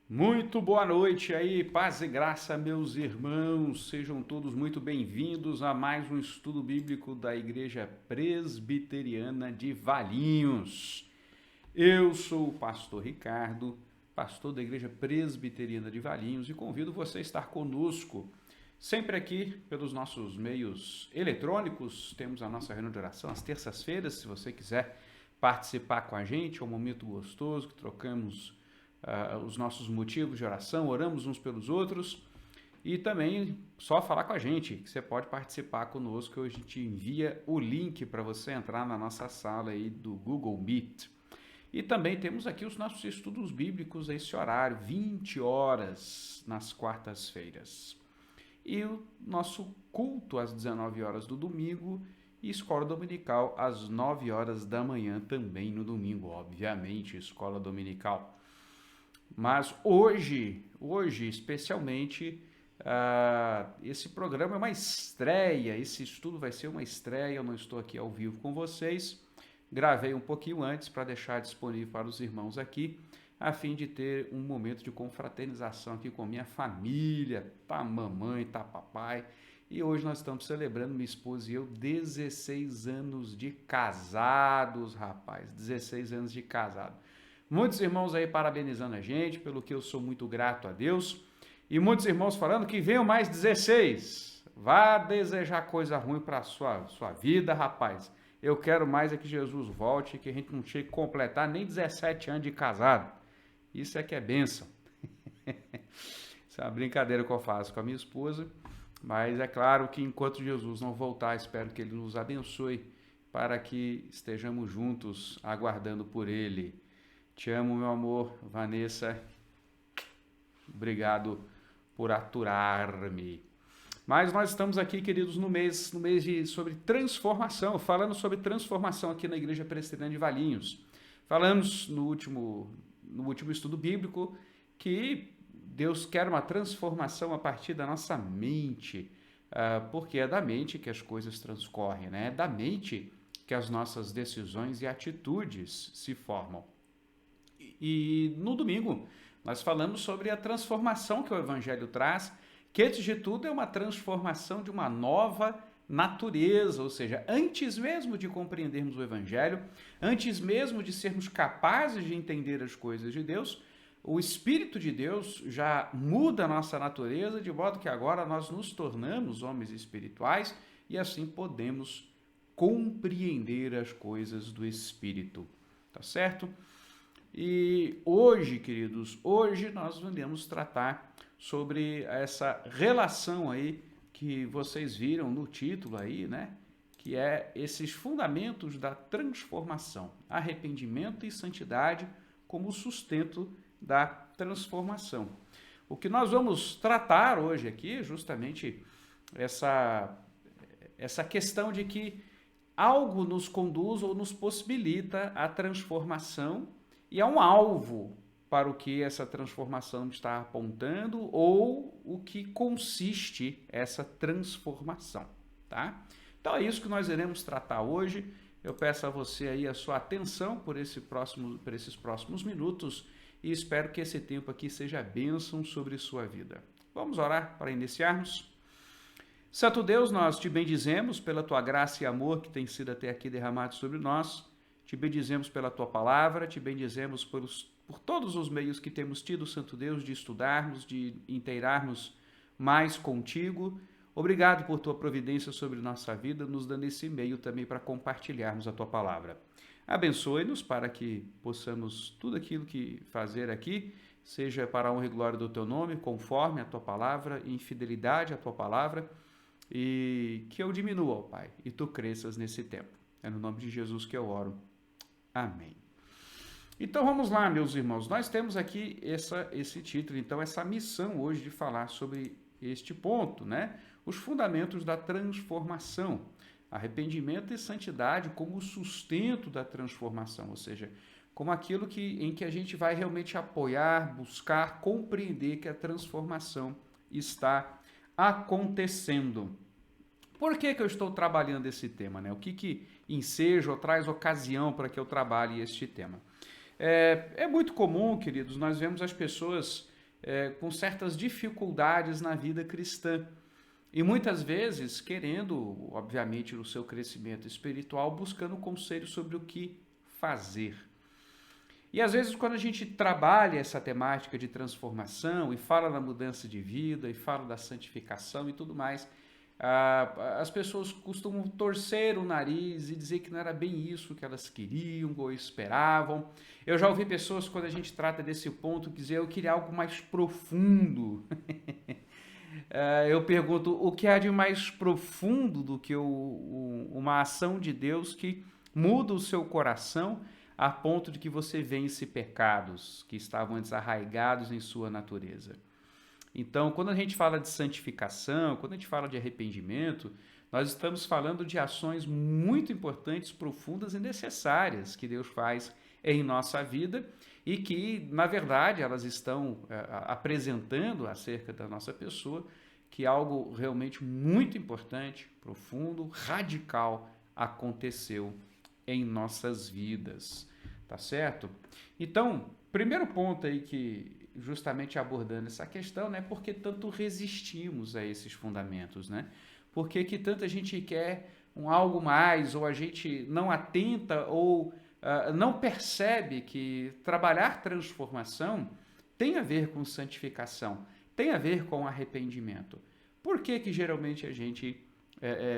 Muito boa noite aí, paz e graça, meus irmãos. Sejam todos muito bem-vindos a mais um estudo bíblico da Igreja Presbiteriana de Valinhos. Eu sou o pastor Ricardo, pastor da Igreja Presbiteriana de Valinhos, e convido você a estar conosco sempre aqui pelos nossos meios eletrônicos. Temos a nossa reunião de oração às terças-feiras. Se você quiser participar com a gente, é um momento gostoso que trocamos os nossos motivos de oração, oramos uns pelos outros, e também só falar com a gente, que você pode participar conosco. Hoje a gente envia o link para você entrar na nossa sala aí do Google Meet. E também temos aqui os nossos estudos bíblicos a esse horário, 20 horas nas quartas-feiras. E o nosso culto às 19 horas do domingo e escola dominical às 9 horas da manhã também no domingo, obviamente, escola dominical. Mas hoje especialmente, esse programa é uma estreia, esse estudo vai ser uma estreia. Eu não estou aqui ao vivo com vocês, gravei um pouquinho antes para deixar disponível para os irmãos aqui, a fim de ter um momento de confraternização aqui com minha família, tá mamãe, tá papai. E hoje nós estamos celebrando, minha esposa e eu, 16 anos de casados, rapaz, 16 anos de casado. Muitos irmãos aí parabenizando a gente, pelo que eu sou muito grato a Deus. E muitos irmãos falando que venham mais 16. Vá desejar coisa ruim para a sua vida, rapaz. Eu quero mais é que Jesus volte, que a gente não chegue a completar nem 17 anos de casado. Isso é que é bênção. Isso é uma brincadeira que eu faço com a minha esposa. Mas é claro que enquanto Jesus não voltar, espero que Ele nos abençoe para que estejamos juntos aguardando por Ele. Te amo, meu amor, Vanessa. Obrigado por aturar-me. Mas nós estamos aqui, queridos, no mês sobre transformação, falando sobre transformação aqui na Igreja Presbiteriana de Valinhos. Falamos no último estudo bíblico que Deus quer uma transformação a partir da nossa mente, porque é da mente que as coisas transcorrem, né? É da mente que as nossas decisões e atitudes se formam. E no domingo nós falamos sobre a transformação que o Evangelho traz, que antes de tudo é uma transformação de uma nova natureza, ou seja, antes mesmo de compreendermos o Evangelho, antes mesmo de sermos capazes de entender as coisas de Deus, o Espírito de Deus já muda a nossa natureza, de modo que agora nós nos tornamos homens espirituais e assim podemos compreender as coisas do Espírito, tá certo? E hoje, queridos, hoje nós vamos tratar sobre essa relação aí que vocês viram no título aí, né? Que é esses fundamentos da transformação, arrependimento e santidade como sustento da transformação. O que nós vamos tratar hoje aqui é justamente essa questão de que algo nos conduz ou nos possibilita a transformação, e há um alvo para o que essa transformação está apontando ou o que consiste essa transformação, tá? Então é isso que nós iremos tratar hoje. Eu peço a você aí a sua atenção por esses próximos minutos e espero que esse tempo aqui seja bênção sobre sua vida. Vamos orar para iniciarmos? Santo Deus, nós te bendizemos pela tua graça e amor que tem sido até aqui derramado sobre nós. Te bendizemos pela tua palavra, te bendizemos por todos os meios que temos tido, Santo Deus, de estudarmos, de inteirarmos mais contigo. Obrigado por tua providência sobre nossa vida, nos dando esse meio também para compartilharmos a tua palavra. Abençoe-nos para que possamos tudo aquilo que fazer aqui, seja para a honra e glória do teu nome, conforme a tua palavra, em fidelidade à tua palavra, e que eu diminua, ó Pai, e tu cresças nesse tempo. É no nome de Jesus que eu oro. Amém. Então vamos lá, meus irmãos. Nós temos aqui esse título, então, essa missão hoje de falar sobre este ponto, né? Os fundamentos da transformação, arrependimento e santidade como sustento da transformação, ou seja, como aquilo em que a gente vai realmente apoiar, buscar, compreender que a transformação está acontecendo. Por que eu estou trabalhando esse tema, né? O que enseja ou traz ocasião para que eu trabalhe este tema? É muito comum, queridos, nós vemos as pessoas com certas dificuldades na vida cristã. E muitas vezes querendo, obviamente, o seu crescimento espiritual, buscando conselho sobre o que fazer. E às vezes quando a gente trabalha essa temática de transformação e fala da mudança de vida e fala da santificação e tudo mais, as pessoas costumam torcer o nariz e dizer que não era bem isso que elas queriam ou esperavam. Eu já ouvi pessoas, quando a gente trata desse ponto, dizer eu queria algo mais profundo. Eu pergunto, o que há de mais profundo do que uma ação de Deus que muda o seu coração a ponto de que você vence pecados que estavam antes arraigados em sua natureza? Então, quando a gente fala de santificação, quando a gente fala de arrependimento, nós estamos falando de ações muito importantes, profundas e necessárias que Deus faz em nossa vida e que, na verdade, elas estão apresentando acerca da nossa pessoa que algo realmente muito importante, profundo, radical aconteceu em nossas vidas, tá certo? Então, primeiro ponto aí que justamente abordando essa questão, né? Por que tanto resistimos a esses fundamentos, né? Por que que tanta gente quer algo mais, ou a gente não atenta ou não percebe que trabalhar transformação tem a ver com santificação, tem a ver com arrependimento? Por que que geralmente a gente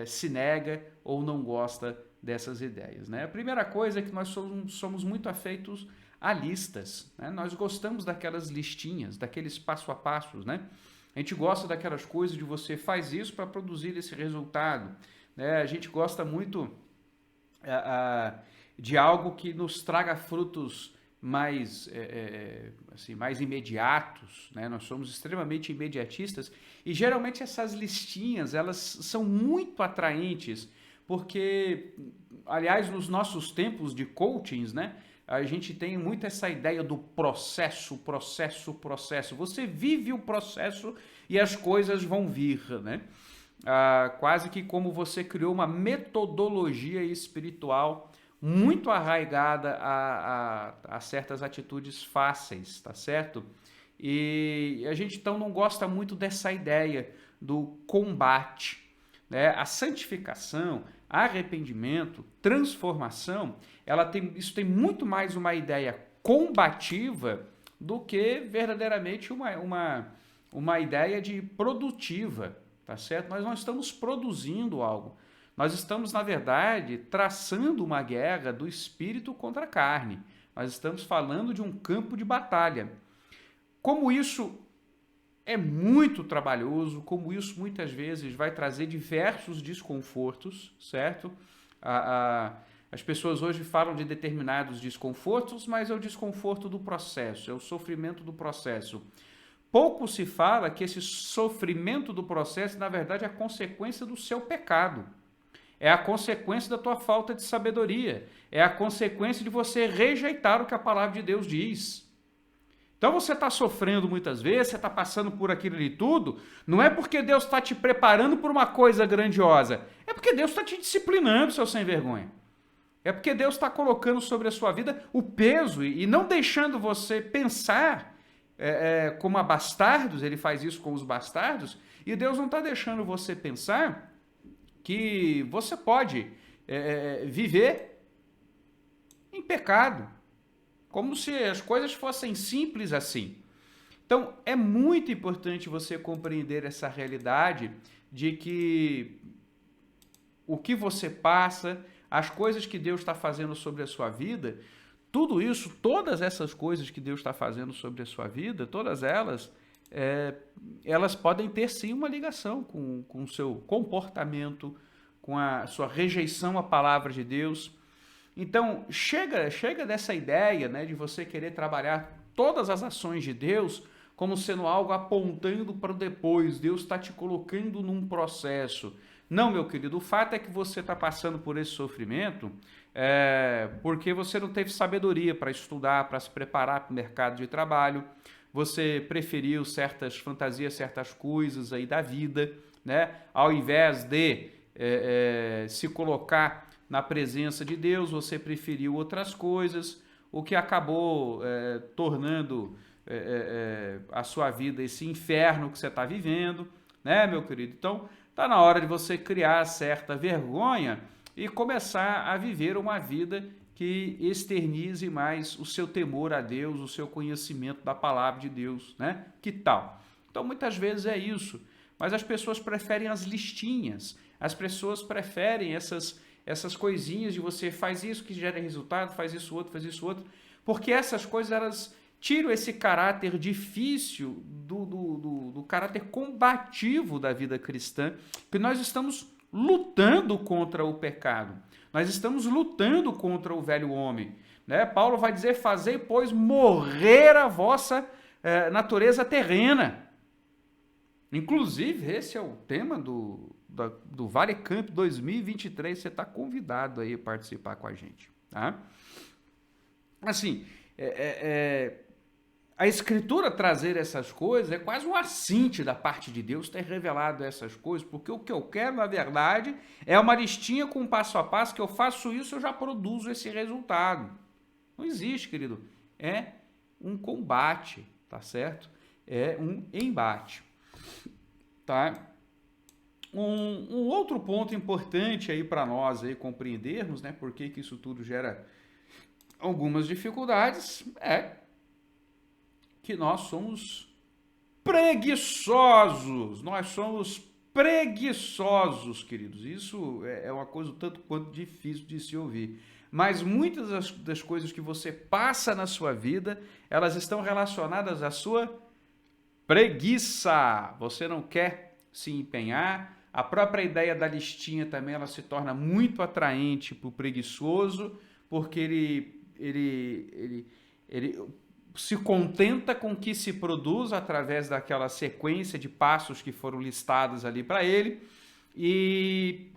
se nega ou não gosta dessas ideias, né? A primeira coisa é que nós somos muito afeitos a listas, né? Nós gostamos daquelas listinhas, daqueles passo a passos, né? A gente gosta daquelas coisas de você faz isso para produzir esse resultado, né? A gente gosta muito de algo que nos traga frutos mais, assim, mais imediatos, né? Nós somos extremamente imediatistas e geralmente essas listinhas, elas são muito atraentes, porque, aliás, nos nossos tempos de coachings, né? A gente tem muito essa ideia do processo, processo, processo. Você vive o processo e as coisas vão vir, né? Quase que como você criou uma metodologia espiritual muito arraigada a certas atitudes fáceis, tá certo? E a gente então não gosta muito dessa ideia do combate, né? A santificação, arrependimento, transformação, isso tem muito mais uma ideia combativa do que verdadeiramente uma ideia de produtiva, tá certo? Nós não estamos produzindo algo. Nós estamos, na verdade, traçando uma guerra do espírito contra a carne. Nós estamos falando de um campo de batalha. Como isso é muito trabalhoso, como isso muitas vezes vai trazer diversos desconfortos, certo? As pessoas hoje falam de determinados desconfortos, mas é o desconforto do processo, é o sofrimento do processo. Pouco se fala que esse sofrimento do processo, na verdade, é a consequência do seu pecado. É a consequência da tua falta de sabedoria. É a consequência de você rejeitar o que a palavra de Deus diz. Então você está sofrendo muitas vezes, você está passando por aquilo ali tudo, não é porque Deus está te preparando por uma coisa grandiosa, é porque Deus está te disciplinando, seu sem vergonha. É porque Deus está colocando sobre a sua vida o peso e não deixando você pensar como a bastardos, ele faz isso com os bastardos, e Deus não está deixando você pensar que você pode viver em pecado, como se as coisas fossem simples assim. Então, é muito importante você compreender essa realidade de que o que você passa, as coisas que Deus está fazendo sobre a sua vida, tudo isso, todas essas coisas que Deus está fazendo sobre a sua vida, todas elas, elas podem ter sim uma ligação com o seu comportamento, com a sua rejeição à palavra de Deus. Então, chega dessa ideia, né, de você querer trabalhar todas as ações de Deus como sendo algo apontando para o depois. Deus está te colocando num processo. Não, meu querido, o fato é que você está passando por esse sofrimento porque você não teve sabedoria para estudar, para se preparar para o mercado de trabalho. Você preferiu certas fantasias, certas coisas aí da vida, né? Ao invés de se colocar na presença de Deus, você preferiu outras coisas, o que acabou tornando a sua vida, esse inferno que você está vivendo, né, meu querido? Então, está na hora de você criar certa vergonha e começar a viver uma vida que externize mais o seu temor a Deus, o seu conhecimento da palavra de Deus, né? Que tal? Então, muitas vezes é isso, mas as pessoas preferem as listinhas, as pessoas preferem essas coisinhas de você faz isso que gera resultado, faz isso outro, porque essas coisas, elas tiram esse caráter difícil do caráter combativo da vida cristã, que nós estamos lutando contra o pecado, nós estamos lutando contra o velho homem, né? Paulo vai dizer, fazei, pois, morrer a vossa natureza terrena. Inclusive, esse é o tema do Vale Camp 2023, você está convidado aí a participar com a gente, tá? Assim, a Escritura trazer essas coisas é quase um assinte da parte de Deus ter revelado essas coisas, porque o que eu quero, na verdade, é uma listinha com passo a passo, que eu faço isso, eu já produzo esse resultado. Não existe, querido. É um combate, tá certo? É um embate, tá? Um outro ponto importante aí para nós aí compreendermos, né, por que isso tudo gera algumas dificuldades, é que nós somos preguiçosos. Nós somos preguiçosos, queridos. Isso é uma coisa tanto quanto difícil de se ouvir. Mas muitas das coisas que você passa na sua vida, elas estão relacionadas à sua preguiça. Você não quer se empenhar. A própria ideia da listinha também, ela se torna muito atraente para o preguiçoso, porque ele se contenta com o que se produz através daquela sequência de passos que foram listados ali para ele, e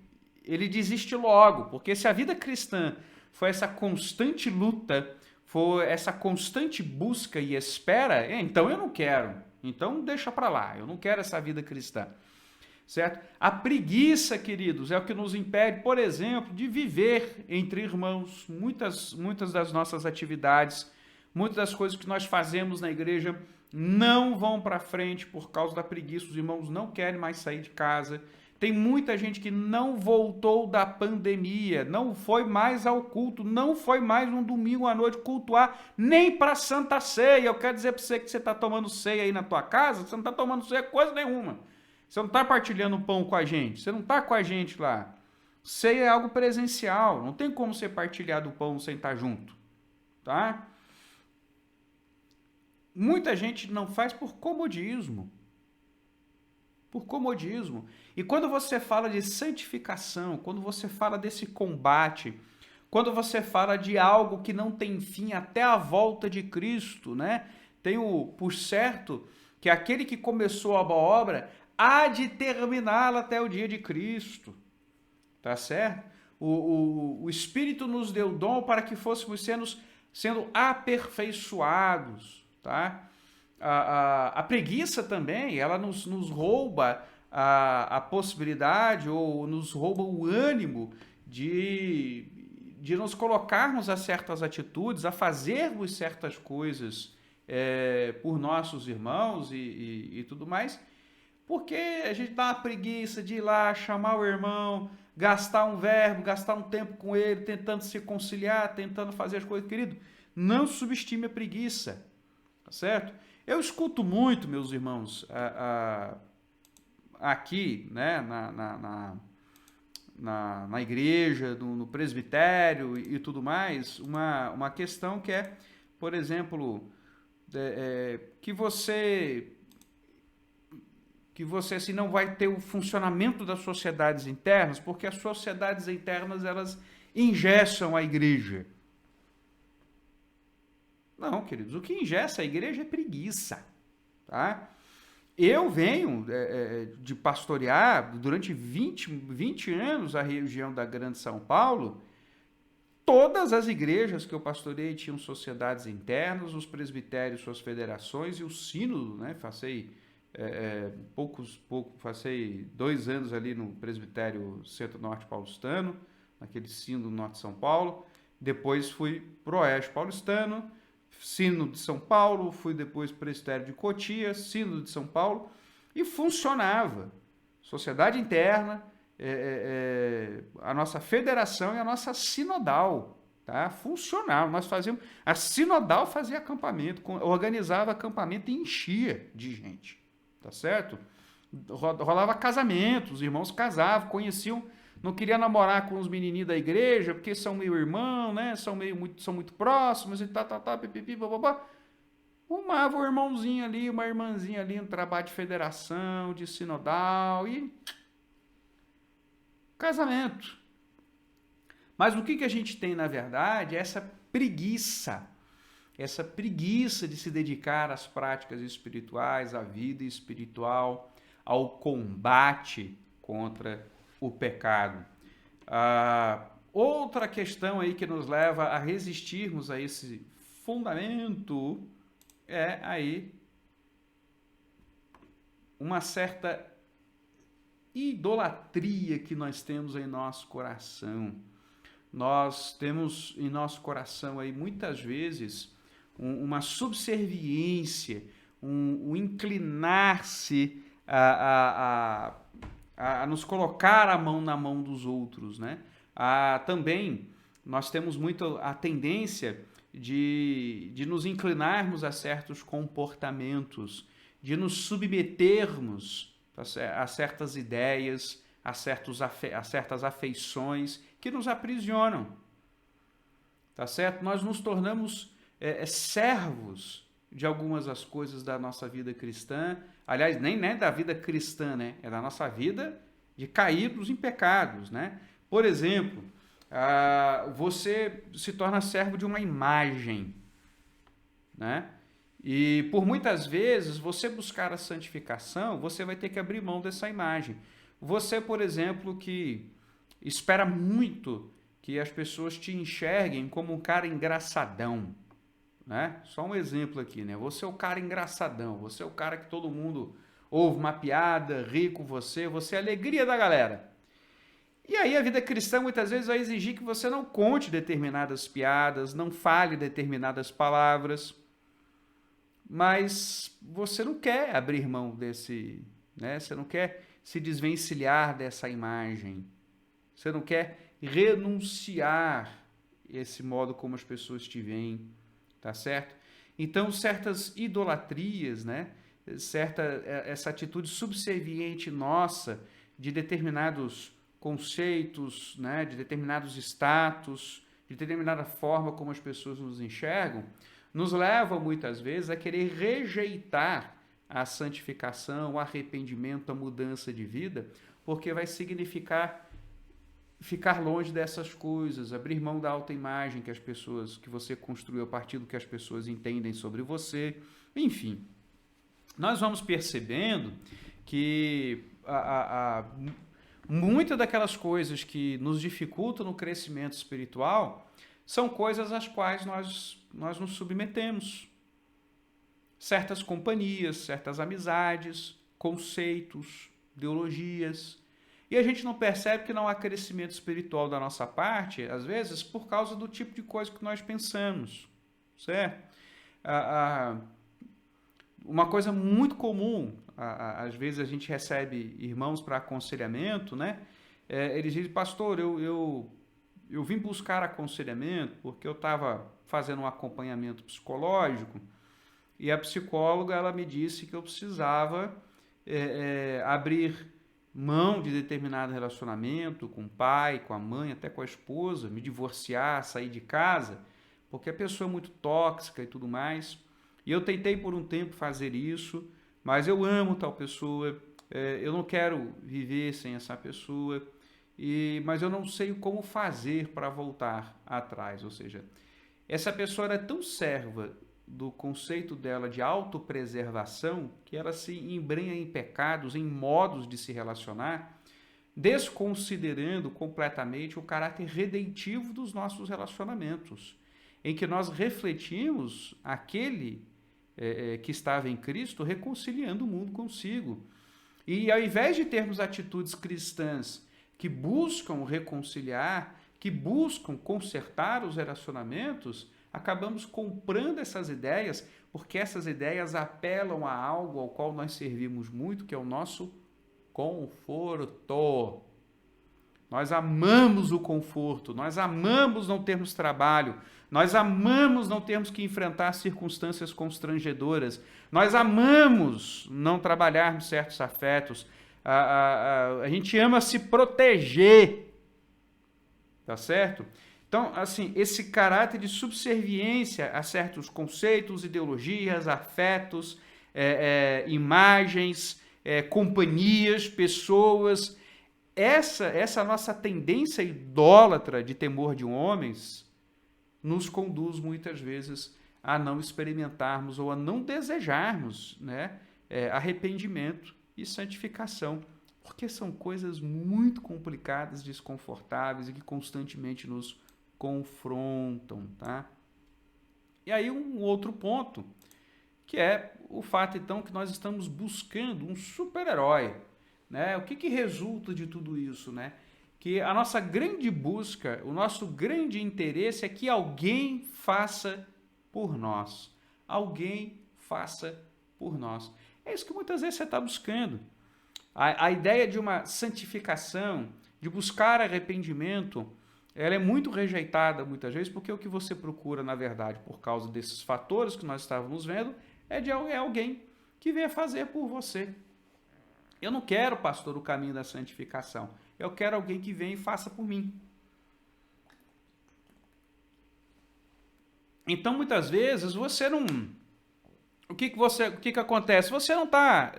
ele desiste logo, porque se a vida cristã foi essa constante luta, foi essa constante busca e espera, então eu não quero, então deixa para lá, eu não quero essa vida cristã. Certo? A preguiça, queridos, é o que nos impede, por exemplo, de viver entre irmãos. Muitas das nossas atividades, muitas das coisas que nós fazemos na igreja não vão para frente por causa da preguiça. Os irmãos não querem mais sair de casa. Tem muita gente que não voltou da pandemia, não foi mais ao culto, não foi mais um domingo à noite cultuar, nem para Santa Ceia. Eu quero dizer para você que você está tomando ceia aí na tua casa, você não está tomando ceia coisa nenhuma. Você não está partilhando pão com a gente, você não está com a gente lá. Ceia é algo presencial, não tem como você partilhar do pão sem estar junto, tá? Muita gente não faz por comodismo. Por comodismo. E quando você fala de santificação, quando você fala desse combate, quando você fala de algo que não tem fim até a volta de Cristo, né? Tenho por certo que aquele que começou a boa obra há de terminá-la até o dia de Cristo, tá certo? O Espírito nos deu dom para que fôssemos sendo aperfeiçoados, tá? A preguiça também, ela nos rouba a possibilidade ou nos rouba o ânimo de nos colocarmos a certas atitudes, a fazermos certas coisas por nossos irmãos e tudo mais, porque a gente dá uma preguiça de ir lá, chamar o irmão, gastar um verbo, gastar um tempo com ele, tentando se conciliar, tentando fazer as coisas. Querido, não subestime a preguiça, tá certo? Eu escuto muito, meus irmãos, aqui, né, na igreja, no presbitério e tudo mais, uma questão que é, por exemplo, que você assim, não vai ter o funcionamento das sociedades internas, porque as sociedades internas, elas engessam a igreja. Não, queridos, o que engessa a igreja é preguiça, tá? Eu venho de pastorear durante 20 anos a região da Grande São Paulo. Todas as igrejas que eu pastoreei tinham sociedades internas, os presbitérios, suas federações, e o sínodo, né? Passei 2 anos ali no presbitério Centro-Norte Paulistano, naquele sínodo do Norte de São Paulo. Depois fui pro Oeste Paulistano, Sínodo de São Paulo, fui depois presbitério de Cotia, Sínodo de São Paulo, e funcionava. Sociedade interna, a nossa federação e a nossa sinodal, tá? Funcionava. Nós fazíamos, a sinodal fazia acampamento, organizava acampamento e enchia de gente, tá certo? Rolava casamento, os irmãos casavam, conheciam, não queria namorar com os menininhos da igreja, porque são meio irmão, né? São muito próximos e pipipi, bababá. Arrumava um irmãozinho ali, uma irmãzinha ali, um trabalho de federação, de sinodal e casamento. Mas o que a gente tem, na verdade, é essa preguiça de se dedicar às práticas espirituais, à vida espiritual, ao combate contra o pecado. Outra questão aí que nos leva a resistirmos a esse fundamento é aí uma certa idolatria que nós temos em nosso coração. Nós temos em nosso coração aí muitas vezes uma subserviência, um inclinar-se a nos colocar a mão na mão dos outros, né? Também nós temos muito a tendência de nos inclinarmos a certos comportamentos, de nos submetermos a certas ideias, a certas afeições que nos aprisionam, tá certo? Nós nos tornamos servos de algumas das coisas da nossa vida cristã, aliás, nem da vida cristã, né? É da nossa vida de caídos em pecados, né? Por exemplo, você se torna servo de uma imagem, né? E por muitas vezes, você buscar a santificação, você vai ter que abrir mão dessa imagem. Você, por exemplo, que espera muito que as pessoas te enxerguem como um cara engraçadão, né? Só um exemplo aqui, né? Você é o cara engraçadão, você é o cara que todo mundo ouve uma piada, ri com você é a alegria da galera. E aí a vida cristã muitas vezes vai exigir que você não conte determinadas piadas, não fale determinadas palavras, mas você não quer abrir mão desse, né? Você não quer se desvencilhar dessa imagem, você não quer renunciar esse modo como as pessoas te veem, tá certo? Então, certas idolatrias, né? Essa atitude subserviente nossa de determinados conceitos, né? De determinados status, de determinada forma como as pessoas nos enxergam, nos leva muitas vezes a querer rejeitar a santificação, o arrependimento, a mudança de vida, porque vai significar ficar longe dessas coisas, abrir mão da autoimagem que você construiu a partir do que as pessoas entendem sobre você. Enfim, nós vamos percebendo que muitas daquelas coisas que nos dificultam no crescimento espiritual são coisas às quais nós nos submetemos. Certas companhias, certas amizades, conceitos, ideologias. E a gente não percebe que não há crescimento espiritual da nossa parte, às vezes, por causa do tipo de coisa que nós pensamos, certo? Uma coisa muito comum, às vezes a gente recebe irmãos para aconselhamento, né? Eles dizem, pastor, eu vim buscar aconselhamento porque eu estava fazendo um acompanhamento psicológico e a psicóloga ela me disse que eu precisava abrir mão de determinado relacionamento com o pai, com a mãe, até com a esposa, me divorciar, sair de casa, porque a pessoa é muito tóxica e tudo mais. E eu tentei por um tempo fazer isso, mas eu amo tal pessoa, eu não quero viver sem essa pessoa, mas eu não sei como fazer para voltar atrás. Ou seja, essa pessoa era tão serva do conceito dela de autopreservação que ela se embrenha em pecados, em modos de se relacionar, desconsiderando completamente o caráter redentivo dos nossos relacionamentos, em que nós refletimos aquele que estava em Cristo reconciliando o mundo consigo. E ao invés de termos atitudes cristãs que buscam reconciliar, que buscam consertar os relacionamentos, acabamos comprando essas ideias, porque essas ideias apelam a algo ao qual nós servimos muito, que é o nosso conforto. Nós amamos o conforto, nós amamos não termos trabalho, nós amamos não termos que enfrentar circunstâncias constrangedoras, nós amamos não trabalharmos certos afetos, a gente ama se proteger, tá certo? Então, assim, esse caráter de subserviência a certos conceitos, ideologias, afetos, imagens, companhias, pessoas, essa nossa tendência idólatra de temor de homens nos conduz muitas vezes a não experimentarmos ou a não desejarmos, né, arrependimento e santificação, porque são coisas muito complicadas, desconfortáveis e que constantemente nos confrontam, tá? E aí um outro ponto, que é o fato então que nós estamos buscando um super-herói, né? O que resulta de tudo isso, né? Que a nossa grande busca, o nosso grande interesse é que alguém faça por nós. Alguém faça por nós. É isso que muitas vezes você está buscando. A ideia de uma santificação, de buscar arrependimento, ela é muito rejeitada muitas vezes, porque o que você procura, na verdade, por causa desses fatores que nós estávamos vendo, é alguém que venha fazer por você. Eu não quero, pastor, o caminho da santificação. Eu quero alguém que venha e faça por mim. Então, muitas vezes, você não... O que acontece? Você não está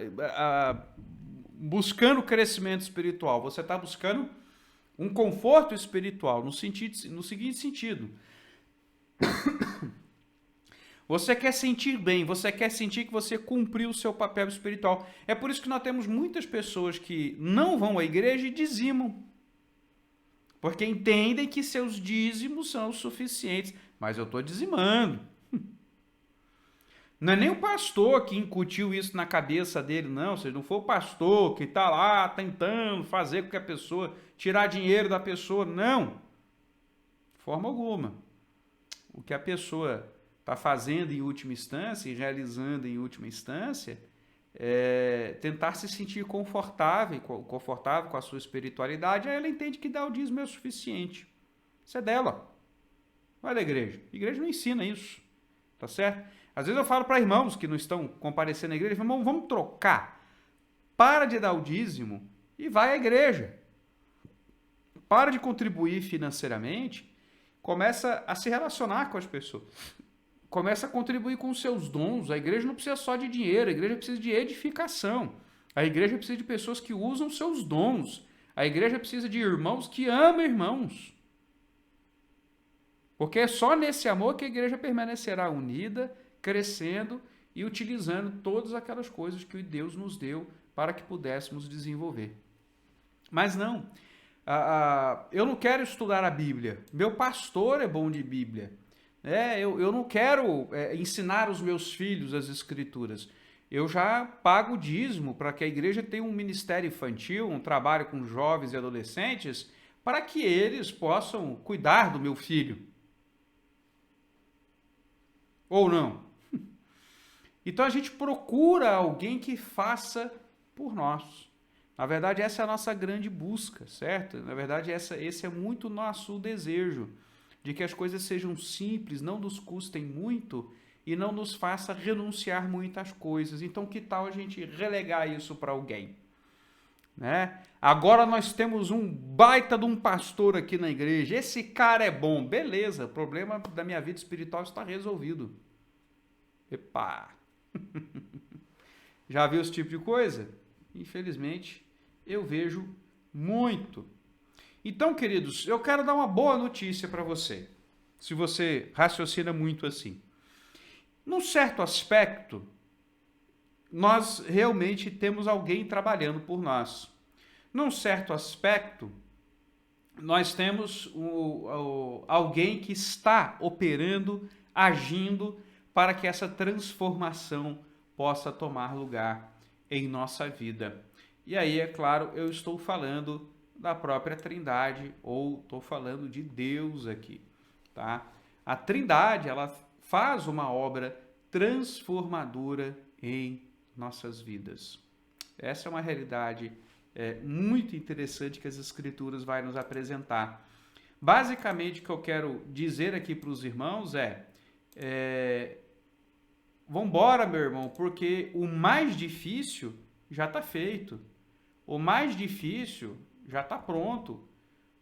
buscando crescimento espiritual. Você está buscando um conforto espiritual, no seguinte sentido. Você quer sentir bem, você quer sentir que você cumpriu o seu papel espiritual. É por isso que nós temos muitas pessoas que não vão à igreja e dizimam. Porque entendem que seus dízimos são os suficientes. Mas eu estou dizimando. Não é nem o pastor que incutiu isso na cabeça dele, não. Se não for o pastor que está lá tentando fazer com que a pessoa, tirar dinheiro da pessoa, não. De forma alguma. O que a pessoa está fazendo em última instância e realizando em última instância é tentar se sentir confortável com a sua espiritualidade. Aí ela entende que dar o dízimo é o suficiente. Isso é dela. Vai da igreja. A igreja não ensina isso. Tá certo? Às vezes eu falo para irmãos que não estão comparecendo na igreja, irmão, vamos trocar. Para de dar o dízimo e vai à igreja. Para de contribuir financeiramente, começa a se relacionar com as pessoas. Começa a contribuir com os seus dons. A igreja não precisa só de dinheiro, a igreja precisa de edificação. A igreja precisa de pessoas que usam seus dons. A igreja precisa de irmãos que amam irmãos. Porque é só nesse amor que a igreja permanecerá unida, crescendo e utilizando todas aquelas coisas que Deus nos deu para que pudéssemos desenvolver. Mas não, eu não quero estudar a Bíblia. Meu pastor é bom de Bíblia. Eu não quero ensinar os meus filhos as Escrituras. Eu já pago o dízimo para que a igreja tenha um ministério infantil, um trabalho com jovens e adolescentes, para que eles possam cuidar do meu filho. Ou não? Então a gente procura alguém que faça por nós. Na verdade, essa é a nossa grande busca, certo? Na verdade, esse é muito nosso desejo, de que as coisas sejam simples, não nos custem muito e não nos faça renunciar muitas coisas. Então, que tal a gente relegar isso para alguém? Né? Agora nós temos um baita de um pastor aqui na igreja. Esse cara é bom. Beleza, o problema da minha vida espiritual está resolvido. Epa! Já viu esse tipo de coisa? Infelizmente, eu vejo muito. Então, queridos, eu quero dar uma boa notícia para você, se você raciocina muito assim. Num certo aspecto, nós realmente temos alguém trabalhando por nós. Num certo aspecto, nós temos alguém que está operando, agindo, para que essa transformação possa tomar lugar em nossa vida. E aí, é claro, eu estou falando da própria Trindade, ou estou falando de Deus aqui, tá? a Trindade, ela faz uma obra transformadora em nossas vidas. Essa é uma realidade muito interessante que as Escrituras vai nos apresentar. Basicamente, o que eu quero dizer aqui para os irmãos vambora, meu irmão, porque o mais difícil já está feito. O mais difícil já está pronto.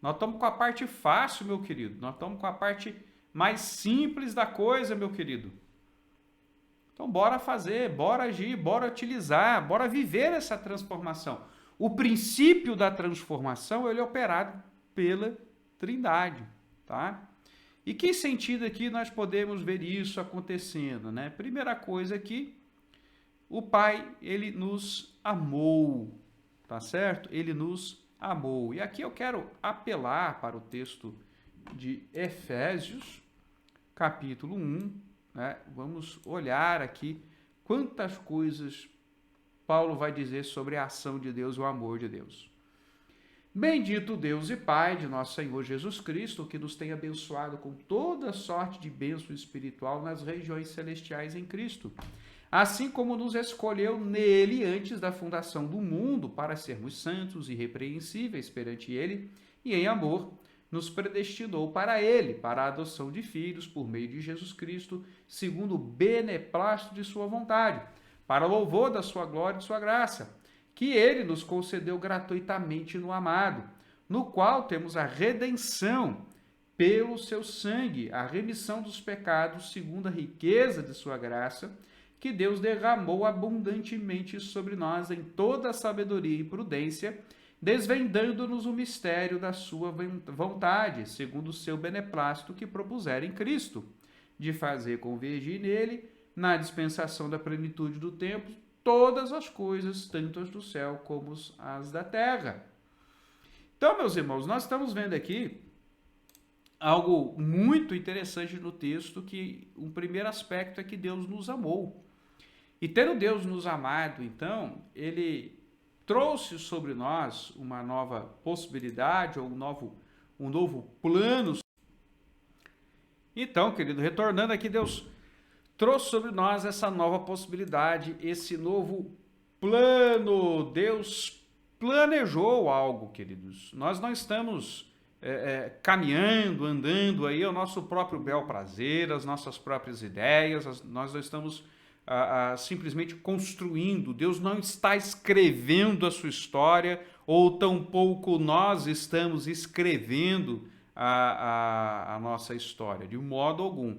Nós estamos com a parte fácil, meu querido. Nós estamos com a parte mais simples da coisa, meu querido. Então, bora fazer, bora agir, bora utilizar, bora viver essa transformação. O princípio da transformação, ele é operado pela Trindade, tá? E que sentido aqui nós podemos ver isso acontecendo, né? Primeira coisa aqui, o Pai, ele nos amou, tá certo? Ele nos amou. E aqui eu quero apelar para o texto de Efésios, capítulo 1, né? Vamos olhar aqui quantas coisas Paulo vai dizer sobre a ação de Deus e o amor de Deus. Bendito Deus e Pai de nosso Senhor Jesus Cristo, que nos tem abençoado com toda sorte de bênção espiritual nas regiões celestiais em Cristo, assim como nos escolheu nele antes da fundação do mundo para sermos santos e irrepreensíveis perante ele, e em amor nos predestinou para ele, para a adoção de filhos por meio de Jesus Cristo, segundo o beneplácito de sua vontade, para o louvor da sua glória e de sua graça, que ele nos concedeu gratuitamente no amado, no qual temos a redenção pelo seu sangue, a remissão dos pecados segundo a riqueza de sua graça, que Deus derramou abundantemente sobre nós em toda a sabedoria e prudência, desvendando-nos o mistério da sua vontade, segundo o seu beneplácito que propusera em Cristo, de fazer convergir nele, na dispensação da plenitude do tempo, todas as coisas, tanto as do céu como as da terra. Então, meus irmãos, nós estamos vendo aqui algo muito interessante no texto, que um primeiro aspecto é que Deus nos amou. E tendo Deus nos amado, então, ele trouxe sobre nós uma nova possibilidade, ou um novo plano. Então, querido, retornando aqui, Deus trouxe sobre nós essa nova possibilidade, esse novo plano. Deus planejou algo, queridos. Nós não estamos caminhando, andando aí ao nosso próprio bel prazer, as nossas próprias ideias, nós não estamos simplesmente construindo. Deus não está escrevendo a sua história, ou tampouco nós estamos escrevendo a nossa história, de modo algum.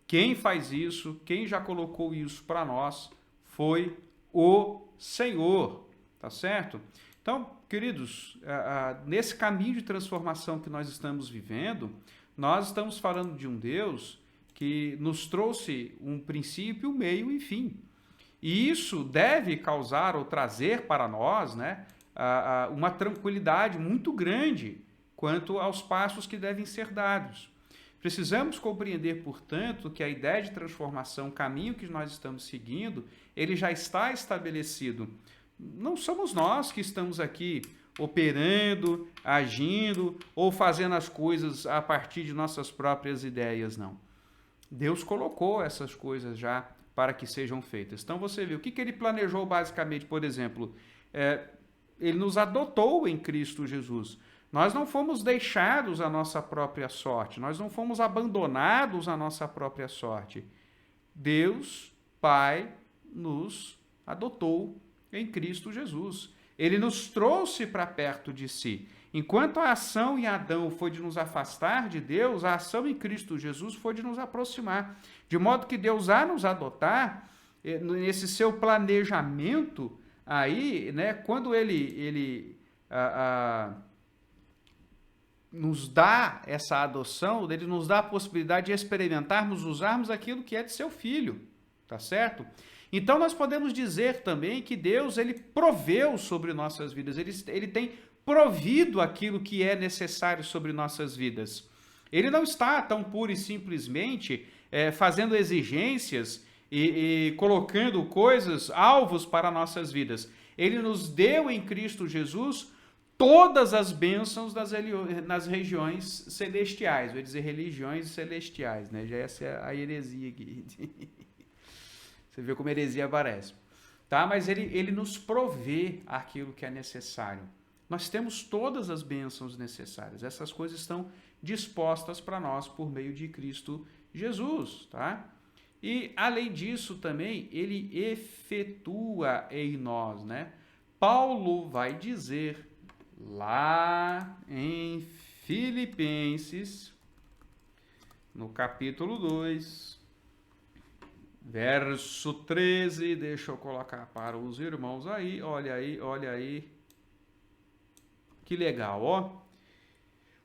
Quem faz isso, quem já colocou isso para nós, foi o Senhor, tá certo? Então, queridos, nesse caminho de transformação que nós estamos vivendo, nós estamos falando de um Deus que nos trouxe um princípio, um meio e fim. E isso deve causar ou trazer para nós, né, uma tranquilidade muito grande quanto aos passos que devem ser dados. Precisamos compreender, portanto, que a ideia de transformação, o caminho que nós estamos seguindo, ele já está estabelecido. Não somos nós que estamos aqui operando, agindo ou fazendo as coisas a partir de nossas próprias ideias, não. Deus colocou essas coisas já para que sejam feitas. Então você vê, o que ele planejou basicamente, por exemplo, ele nos adotou em Cristo Jesus. Nós não fomos deixados à nossa própria sorte, nós não fomos abandonados à nossa própria sorte. Deus, Pai, nos adotou em Cristo Jesus. Ele nos trouxe para perto de si. Enquanto a ação em Adão foi de nos afastar de Deus, a ação em Cristo Jesus foi de nos aproximar. De modo que Deus, a nos adotar, nesse seu planejamento aí, né, quando ele nos dá essa adoção, ele nos dá a possibilidade de experimentarmos, usarmos aquilo que é de seu filho, tá certo? Então nós podemos dizer também que Deus, ele proveu sobre nossas vidas, ele tem provido aquilo que é necessário sobre nossas vidas. Ele não está tão pura e simplesmente fazendo exigências e colocando coisas, alvos para nossas vidas. Ele nos deu em Cristo Jesus todas as bênçãos nas regiões celestiais. Vou dizer religiões celestiais, né? Já essa é a heresia aqui. Você vê como a heresia aparece. Tá? Mas ele nos provê aquilo que é necessário. Nós temos todas as bênçãos necessárias. Essas coisas estão dispostas para nós por meio de Cristo Jesus. Tá? E, além disso, também, ele efetua em nós. Né? Paulo vai dizer lá em Filipenses, no capítulo 2, verso 13, deixa eu colocar para os irmãos aí, olha aí, que legal, ó.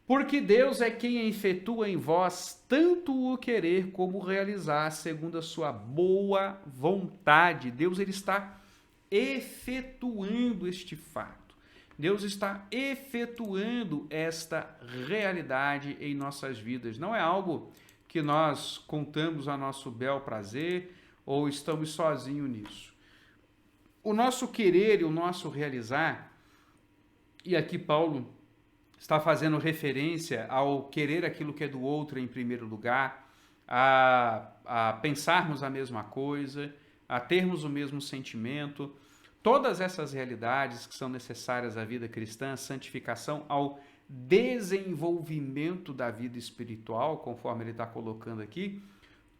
Porque Deus é quem efetua em vós tanto o querer como o realizar, segundo a sua boa vontade. Deus, ele está efetuando este fato. Deus está efetuando esta realidade em nossas vidas. Não é algo que nós contamos a nosso bel prazer ou estamos sozinhos nisso. O nosso querer e o nosso realizar, e aqui Paulo está fazendo referência ao querer aquilo que é do outro em primeiro lugar, a pensarmos a mesma coisa, a termos o mesmo sentimento. Todas essas realidades que são necessárias à vida cristã, a santificação, ao desenvolvimento da vida espiritual, conforme ele está colocando aqui,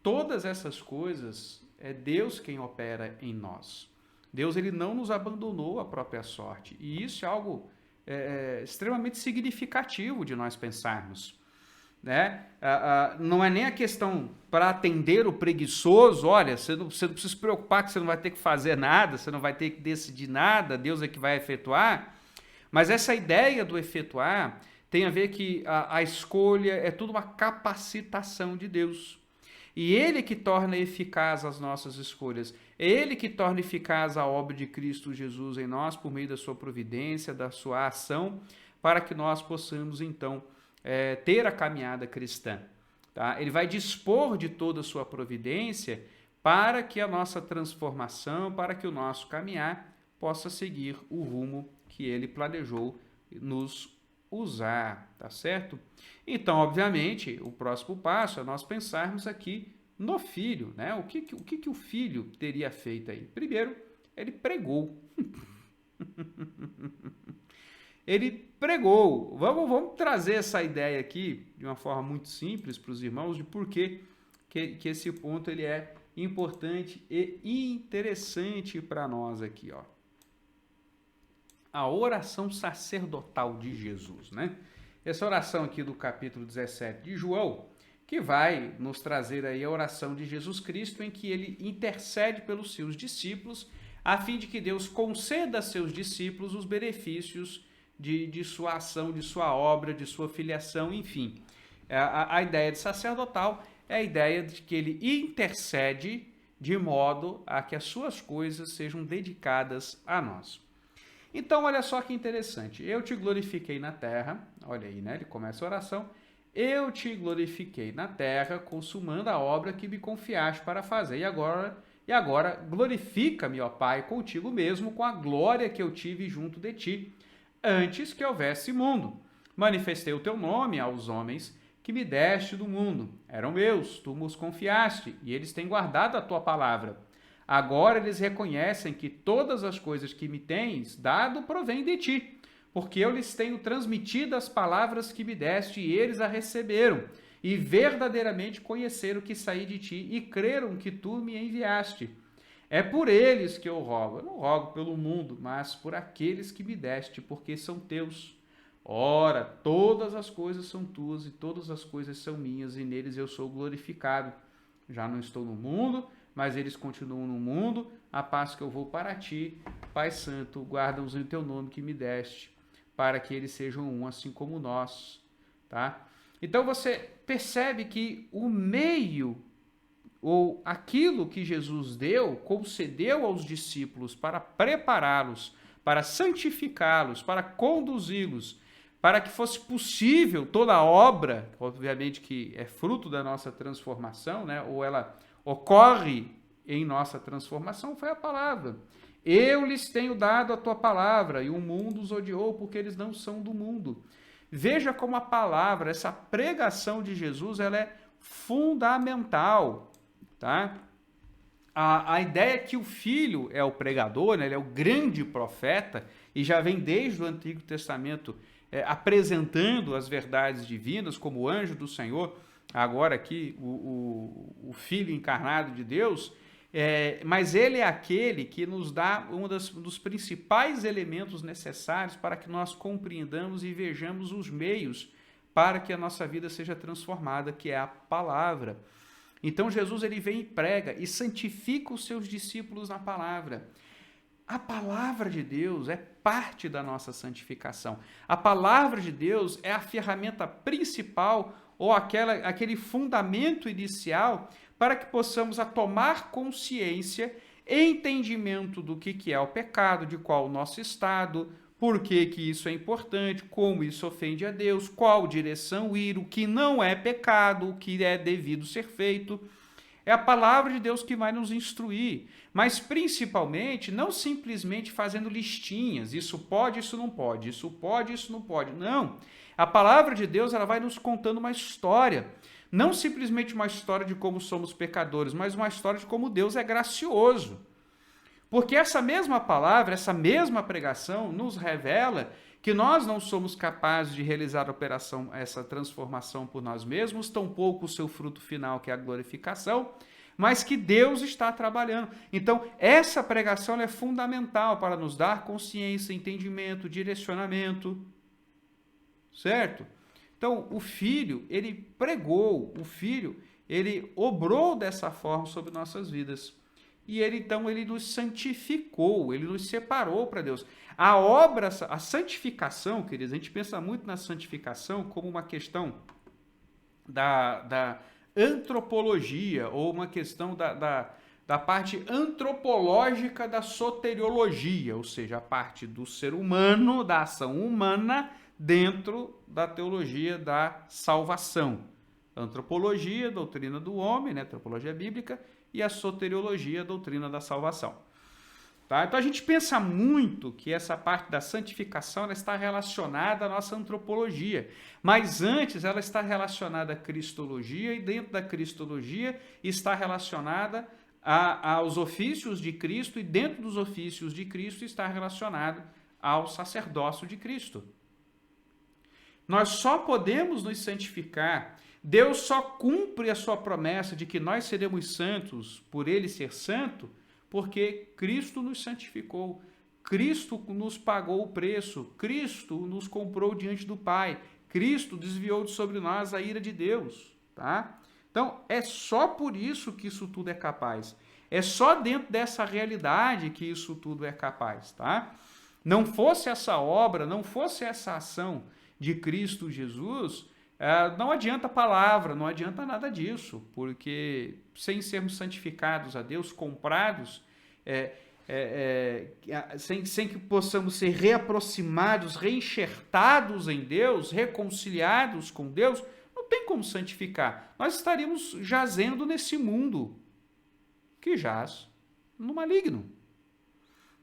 todas essas coisas é Deus quem opera em nós. Deus, ele não nos abandonou à própria sorte. E isso é algo extremamente significativo de nós pensarmos. Né? Não é nem a questão para atender o preguiçoso, olha, você não precisa se preocupar que você não vai ter que fazer nada, você não vai ter que decidir nada, Deus é que vai efetuar, mas essa ideia do efetuar tem a ver que a escolha é tudo uma capacitação de Deus, e Ele que torna eficaz as nossas escolhas, é Ele que torna eficaz a obra de Cristo Jesus em nós, por meio da sua providência, da sua ação, para que nós possamos então ter a caminhada cristã. Tá? Ele vai dispor de toda a sua providência para que a nossa transformação, para que o nosso caminhar possa seguir o rumo que ele planejou nos usar, tá certo? Então, obviamente, o próximo passo é nós pensarmos aqui no Filho, né? O que o Filho teria feito aí? Primeiro, ele pregou. Ele pregou. Vamos trazer essa ideia aqui de uma forma muito simples para os irmãos de por que esse ponto ele é importante e interessante para nós aqui, ó. A oração sacerdotal de Jesus, né? Essa oração aqui do capítulo 17 de João, que vai nos trazer aí a oração de Jesus Cristo, em que ele intercede pelos seus discípulos, a fim de que Deus conceda a seus discípulos os benefícios de sua ação, de sua obra, de sua filiação, enfim. A ideia de sacerdotal é a ideia de que ele intercede de modo a que as suas coisas sejam dedicadas a nós. Então, olha só que interessante. Eu te glorifiquei na terra, olha aí, né? Ele começa a oração. Eu te glorifiquei na terra, consumando a obra que me confiaste para fazer. E agora glorifica-me, ó Pai, contigo mesmo, com a glória que eu tive junto de ti, antes que houvesse mundo. Manifestei o teu nome aos homens que me deste do mundo. Eram meus, tu os confiaste, e eles têm guardado a tua palavra. Agora eles reconhecem que todas as coisas que me tens dado provêm de ti, porque eu lhes tenho transmitido as palavras que me deste, e eles a receberam, e verdadeiramente conheceram que saí de ti, e creram que tu me enviaste. É por eles que eu rogo. Eu não rogo pelo mundo, mas por aqueles que me deste, porque são teus. Ora, todas as coisas são tuas e todas as coisas são minhas, e neles eu sou glorificado. Já não estou no mundo, mas eles continuam no mundo. A paz que eu vou para ti, Pai Santo, guarda-os em teu nome que me deste, para que eles sejam um, assim como nós. Tá? Então você percebe que o meio ou aquilo que Jesus deu, concedeu aos discípulos para prepará-los, para santificá-los, para conduzi-los, para que fosse possível toda a obra, obviamente que é fruto da nossa transformação, né? Ou ela ocorre em nossa transformação, foi a palavra. Eu lhes tenho dado a tua palavra, e o mundo os odiou, porque eles não são do mundo. Veja como a palavra, essa pregação de Jesus, ela é fundamental, tá? A ideia é que o Filho é o pregador, né? Ele é o grande profeta, e já vem desde o Antigo Testamento apresentando as verdades divinas como anjo do Senhor, agora aqui o Filho encarnado de Deus, mas ele é aquele que nos dá um dos principais elementos necessários para que nós compreendamos e vejamos os meios para que a nossa vida seja transformada, que é a palavra. Então Jesus ele vem e prega e santifica os seus discípulos na palavra. A palavra de Deus é parte da nossa santificação. A palavra de Deus é a ferramenta principal ou aquele fundamento inicial para que possamos tomar consciência e entendimento do que é o pecado, de qual o nosso estado, por que isso é importante, como isso ofende a Deus, qual direção ir, o que não é pecado, o que é devido ser feito. É a palavra de Deus que vai nos instruir, mas principalmente não simplesmente fazendo listinhas, isso pode, isso não pode, isso pode, isso não pode. Não, a palavra de Deus ela vai nos contando uma história, não simplesmente uma história de como somos pecadores, mas uma história de como Deus é gracioso. Porque essa mesma palavra, essa mesma pregação nos revela que nós não somos capazes de realizar a operação, essa transformação por nós mesmos, tampouco o seu fruto final, que é a glorificação, mas que Deus está trabalhando. Então, essa pregação é fundamental para nos dar consciência, entendimento, direcionamento, certo? Então, o Filho, ele pregou, o Filho, ele obrou dessa forma sobre nossas vidas. E ele, então, ele nos santificou, ele nos separou para Deus. A obra, a santificação, queridos, a gente pensa muito na santificação como uma questão da antropologia, ou uma questão da parte antropológica da soteriologia, ou seja, a parte do ser humano, da ação humana, dentro da teologia da salvação. Antropologia, doutrina do homem, né, antropologia bíblica, e a soteriologia, a doutrina da salvação. Tá? Então a gente pensa muito que essa parte da santificação ela está relacionada à nossa antropologia, mas antes ela está relacionada à cristologia, e dentro da cristologia está relacionada aos ofícios de Cristo, e dentro dos ofícios de Cristo está relacionado ao sacerdócio de Cristo. Nós só podemos nos santificar, Deus só cumpre a sua promessa de que nós seremos santos por ele ser santo, porque Cristo nos santificou, Cristo nos pagou o preço, Cristo nos comprou diante do Pai, Cristo desviou de sobre nós a ira de Deus, tá? Então, é só por isso que isso tudo é capaz. É só dentro dessa realidade que isso tudo é capaz, tá? Não fosse essa obra, não fosse essa ação de Cristo Jesus, não adianta a palavra, não adianta nada disso, porque sem sermos santificados a Deus, comprados, sem que possamos ser reaproximados, reenxertados em Deus, reconciliados com Deus, não tem como santificar. Nós estaríamos jazendo nesse mundo que jaz no maligno.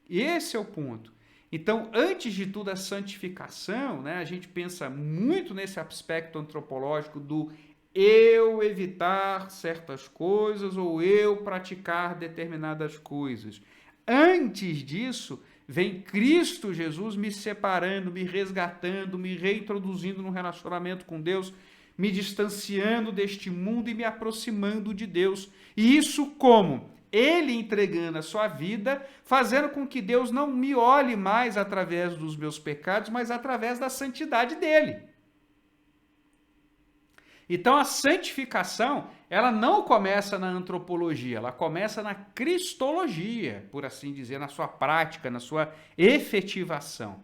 Esse é o ponto. Então, antes de tudo, a santificação, né, a gente pensa muito nesse aspecto antropológico do eu evitar certas coisas ou eu praticar determinadas coisas. Antes disso, vem Cristo Jesus me separando, me resgatando, me reintroduzindo num relacionamento com Deus, me distanciando deste mundo e me aproximando de Deus. E isso como? Ele entregando a sua vida, fazendo com que Deus não me olhe mais através dos meus pecados, mas através da santidade dele. Então a santificação, ela não começa na antropologia, ela começa na cristologia, por assim dizer, na sua prática, na sua efetivação.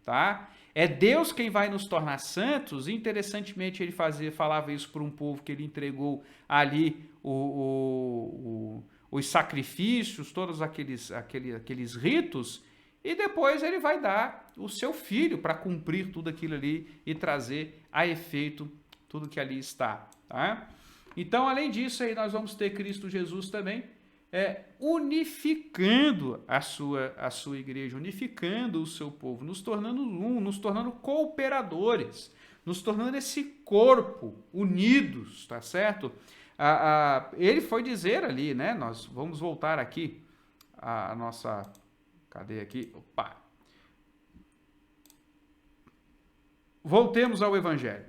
Tá? É Deus quem vai nos tornar santos. Interessantemente, ele falava isso para um povo que ele entregou ali os sacrifícios, todos aqueles ritos, e depois ele vai dar o seu filho para cumprir tudo aquilo ali e trazer a efeito tudo que ali está. Tá? Então, além disso, aí nós vamos ter Cristo Jesus também, unificando a sua igreja, unificando o seu povo, nos tornando um, nos tornando cooperadores, nos tornando esse corpo unidos, tá certo? Ele foi dizer ali, né? Nós vamos voltar aqui a nossa. Cadê aqui? Opa! Voltemos ao Evangelho.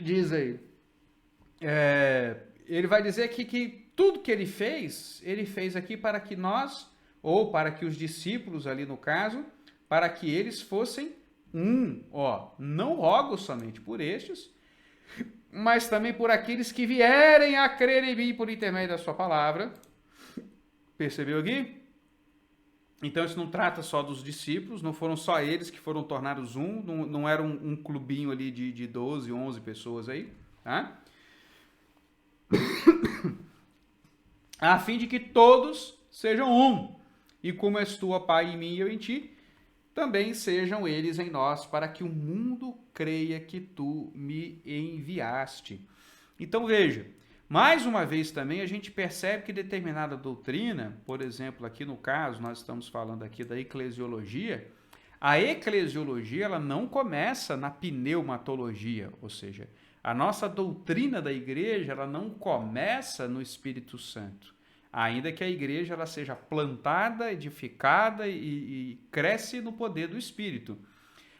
Diz aí. Ele vai dizer aqui que tudo que ele fez aqui para que nós, ou para que os discípulos ali no caso, para que eles fossem um. Ó, não rogo somente por estes, mas também por aqueles que vierem a crer em mim por intermédio da sua palavra. Percebeu aqui? Então isso não trata só dos discípulos, não foram só eles que foram tornados um, não era um clubinho ali de 12, 11 pessoas aí, tá? A fim de que todos sejam um, e como és tu, ó Pai, em mim e eu em ti, também sejam eles em nós, para que o mundo creia que tu me enviaste. Então veja, mais uma vez também a gente percebe que determinada doutrina, por exemplo, aqui no caso, nós estamos falando aqui da eclesiologia, a eclesiologia ela não começa na pneumatologia, ou seja, a nossa doutrina da igreja ela não começa no Espírito Santo, ainda que a igreja ela seja plantada, edificada e cresce no poder do Espírito.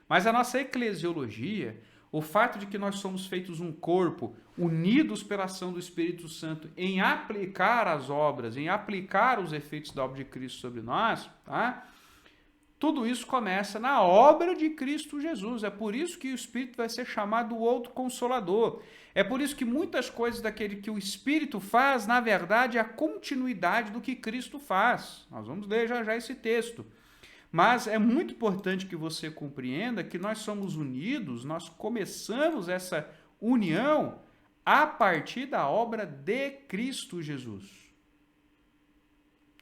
Mas a nossa eclesiologia, o fato de que nós somos feitos um corpo, unidos pela ação do Espírito Santo em aplicar as obras, em aplicar os efeitos da obra de Cristo sobre nós, tá? Tudo isso começa na obra de Cristo Jesus. É por isso que o Espírito vai ser chamado o outro Consolador. É por isso que muitas coisas daquele que o Espírito faz, na verdade, é a continuidade do que Cristo faz. Nós vamos ler já já esse texto. Mas é muito importante que você compreenda que nós somos unidos, nós começamos essa união a partir da obra de Cristo Jesus.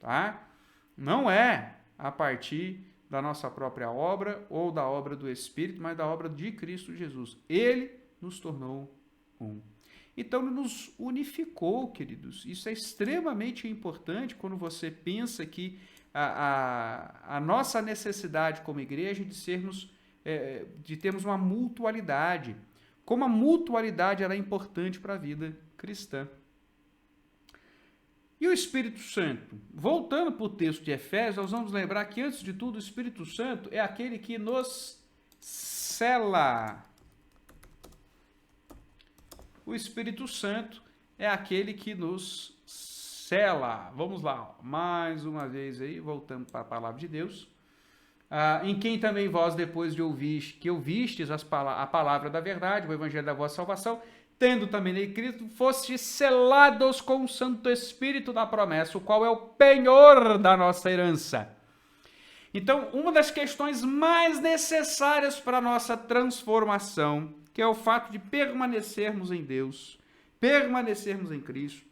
Tá? Não é a partir da nossa própria obra ou da obra do Espírito, mas da obra de Cristo Jesus. Ele nos tornou um. Então, ele nos unificou, queridos. Isso é extremamente importante quando você pensa que a nossa necessidade como igreja de sermos, de termos uma mutualidade. Como a mutualidade ela é importante para a vida cristã. E o Espírito Santo? Voltando para o texto de Efésios, nós vamos lembrar que, antes de tudo, o Espírito Santo é aquele que nos sela. O Espírito Santo é aquele que nos sela. Vamos lá, mais uma vez aí, voltando para a palavra de Deus. Em quem também vós, depois de ouvistes a palavra da verdade, o evangelho da vossa salvação, tendo também nele Cristo, fostes selados com o Santo Espírito da promessa, o qual é o penhor da nossa herança. Então, uma das questões mais necessárias para a nossa transformação, que é o fato de permanecermos em Deus, permanecermos em Cristo,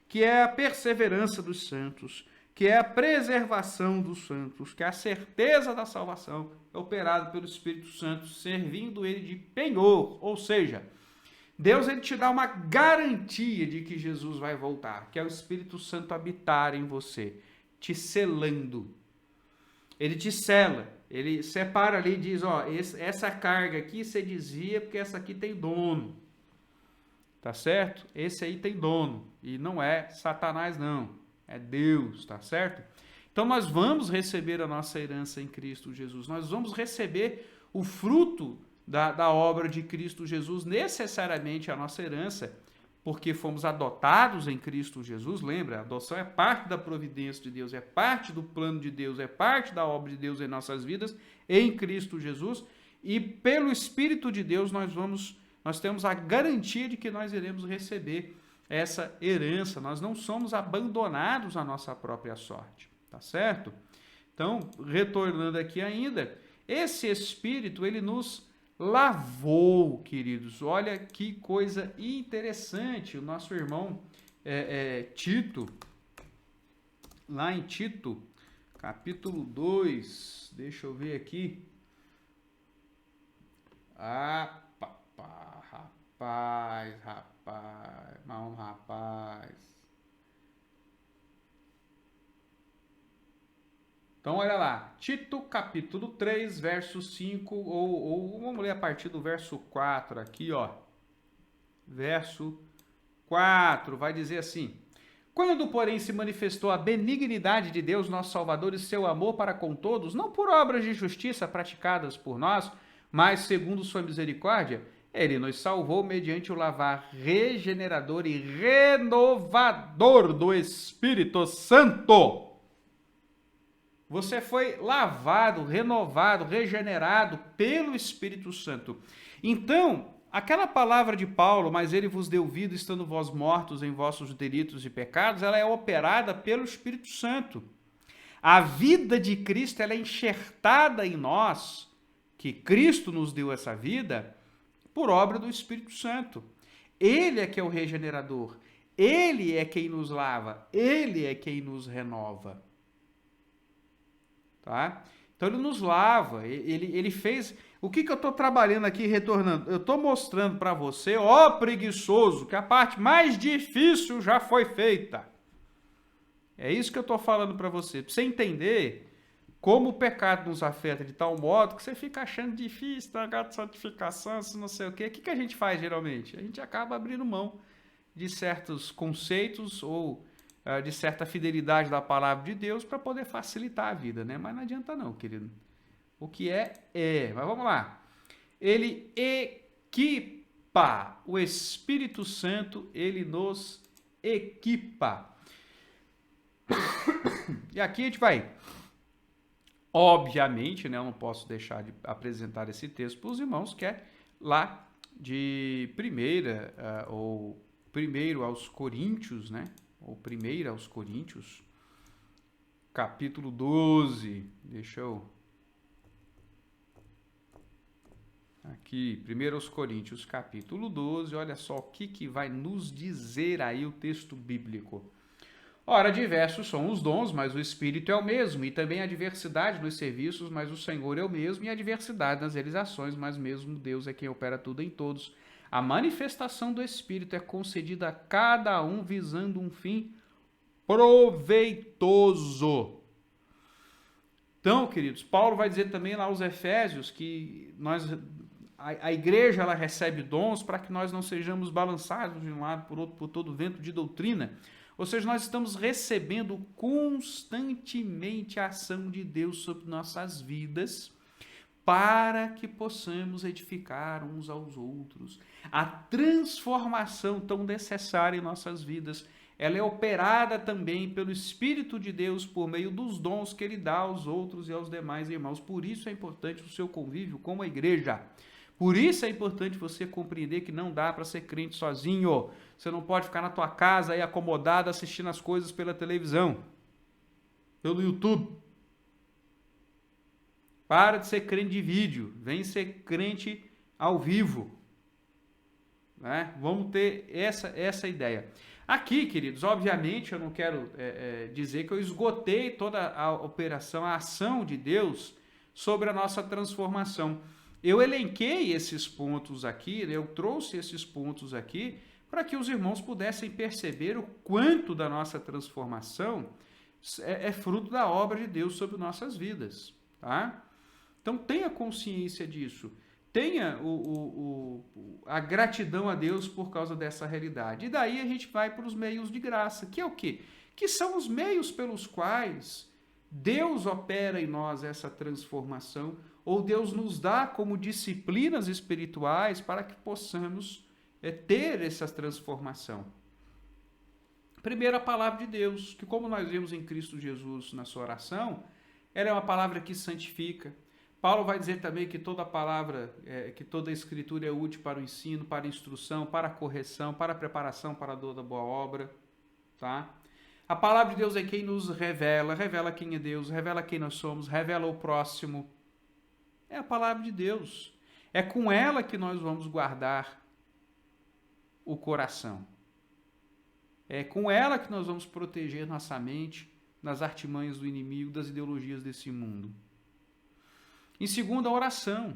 que é a perseverança dos santos, que é a preservação dos santos, que é a certeza da salvação, é operado pelo Espírito Santo, servindo ele de penhor, ou seja, Deus ele te dá uma garantia de que Jesus vai voltar, que é o Espírito Santo habitar em você, te selando. Ele te sela, ele separa ali e diz, ó, essa carga aqui você desvia porque essa aqui tem dono. Tá certo? Esse aí tem dono. E não é Satanás, não. É Deus, tá certo? Então nós vamos receber a nossa herança em Cristo Jesus. Nós vamos receber o fruto da obra de Cristo Jesus, necessariamente a nossa herança, porque fomos adotados em Cristo Jesus. Lembra, a adoção é parte da providência de Deus, é parte do plano de Deus, é parte da obra de Deus em nossas vidas, em Cristo Jesus. E pelo Espírito de Deus nós temos a garantia de que nós iremos receber essa herança. Nós não somos abandonados à nossa própria sorte, tá certo? Então, retornando aqui ainda, esse Espírito, ele nos lavou, queridos. Olha que coisa interessante. O nosso irmão Tito, lá em Tito, capítulo 2, deixa eu ver aqui. Rapaz, Então, olha lá, Tito, capítulo 3, verso 5, ou vamos ler a partir do verso 4 aqui, ó. Verso 4, vai dizer assim: quando, porém, se manifestou a benignidade de Deus, nosso Salvador, e seu amor para com todos, não por obras de justiça praticadas por nós, mas segundo sua misericórdia, ele nos salvou mediante o lavar regenerador e renovador do Espírito Santo. Você foi lavado, renovado, regenerado pelo Espírito Santo. Então, aquela palavra de Paulo, mas ele vos deu vida estando vós mortos em vossos delitos e pecados, ela é operada pelo Espírito Santo. A vida de Cristo, ela é enxertada em nós, que Cristo nos deu essa vida, por obra do Espírito Santo. Ele é que é o regenerador. Ele é quem nos lava. Ele é quem nos renova. Tá? Então ele nos lava, ele fez... O que eu estou trabalhando aqui, retornando? Eu estou mostrando para você, ó preguiçoso, que a parte mais difícil já foi feita. É isso que eu estou falando para você. Para você entender como o pecado nos afeta de tal modo que você fica achando difícil, negócio de santificação, não sei o quê. O que a gente faz geralmente? A gente acaba abrindo mão de certos conceitos ou de certa fidelidade da palavra de Deus para poder facilitar a vida, né? Mas não adianta não, querido. O que é. Mas vamos lá. Ele equipa. O Espírito Santo, ele nos equipa. E aqui a gente vai... Obviamente, né? Eu não posso deixar de apresentar esse texto para os irmãos, que é lá de primeiro aos Coríntios, né? Ou 1 aos Coríntios, capítulo 12, deixa eu... Aqui, 1 aos Coríntios, capítulo 12, olha só o que vai nos dizer aí o texto bíblico. Ora, diversos são os dons, mas o Espírito é o mesmo, e também a diversidade nos serviços, mas o Senhor é o mesmo, e a diversidade nas realizações, mas mesmo Deus é quem opera tudo em todos. A manifestação do Espírito é concedida a cada um visando um fim proveitoso. Então, queridos, Paulo vai dizer também lá aos Efésios que a igreja ela recebe dons para que nós não sejamos balançados de um lado por outro por todo vento de doutrina. Ou seja, nós estamos recebendo constantemente a ação de Deus sobre nossas vidas, para que possamos edificar uns aos outros. A transformação tão necessária em nossas vidas, ela é operada também pelo Espírito de Deus por meio dos dons que Ele dá aos outros e aos demais irmãos. Por isso é importante o seu convívio com a igreja. Por isso é importante você compreender que não dá para ser crente sozinho. Você não pode ficar na tua casa aí acomodado assistindo as coisas pela televisão, pelo YouTube. Para de ser crente de vídeo, vem ser crente ao vivo. Né? Vamos ter essa ideia. Aqui, queridos, obviamente eu não quero dizer que eu esgotei toda a operação, a ação de Deus sobre a nossa transformação. Eu elenquei esses pontos aqui, eu trouxe esses pontos aqui para que os irmãos pudessem perceber o quanto da nossa transformação é fruto da obra de Deus sobre nossas vidas. Tá? Então tenha consciência disso, tenha a gratidão a Deus por causa dessa realidade. E daí a gente vai para os meios de graça, que é o quê? Que são os meios pelos quais Deus opera em nós essa transformação, ou Deus nos dá como disciplinas espirituais para que possamos ter essa transformação. Primeiro, a palavra de Deus, que como nós vimos em Cristo Jesus na sua oração, ela é uma palavra que santifica. Paulo vai dizer também que toda palavra, que toda a escritura é útil para o ensino, para a instrução, para a correção, para a preparação para a da boa obra. Tá? A palavra de Deus é quem nos revela quem é Deus, revela quem nós somos, revela o próximo. É a palavra de Deus. É com ela que nós vamos guardar o coração. É com ela que nós vamos proteger nossa mente das artimanhas do inimigo, das ideologias desse mundo. Em segundo, a oração.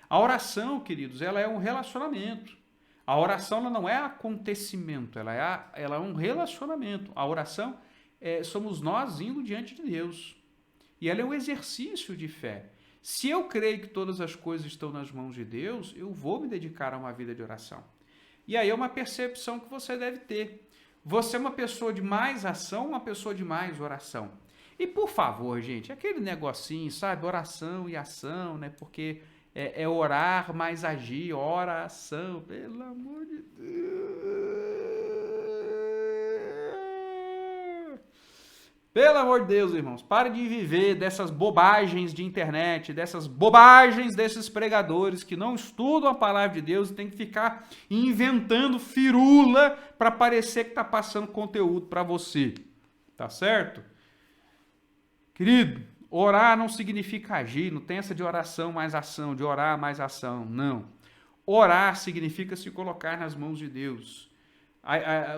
A oração, queridos, ela é um relacionamento. A oração ela não é acontecimento, ela é um relacionamento. A oração somos nós indo diante de Deus. E ela é um exercício de fé. Se eu creio que todas as coisas estão nas mãos de Deus, eu vou me dedicar a uma vida de oração. E aí é uma percepção que você deve ter. Você é uma pessoa de mais ação, uma pessoa de mais oração. E por favor, gente, aquele negocinho, sabe? Oração e ação, né? Porque é orar mais agir, oração, pelo amor de Deus. Pelo amor de Deus, irmãos, pare de viver dessas bobagens de internet, dessas bobagens desses pregadores que não estudam a palavra de Deus e tem que ficar inventando firula para parecer que está passando conteúdo para você. Tá certo? Querido, orar não significa agir, não tem essa de oração mais ação, de orar mais ação, não. Orar significa se colocar nas mãos de Deus.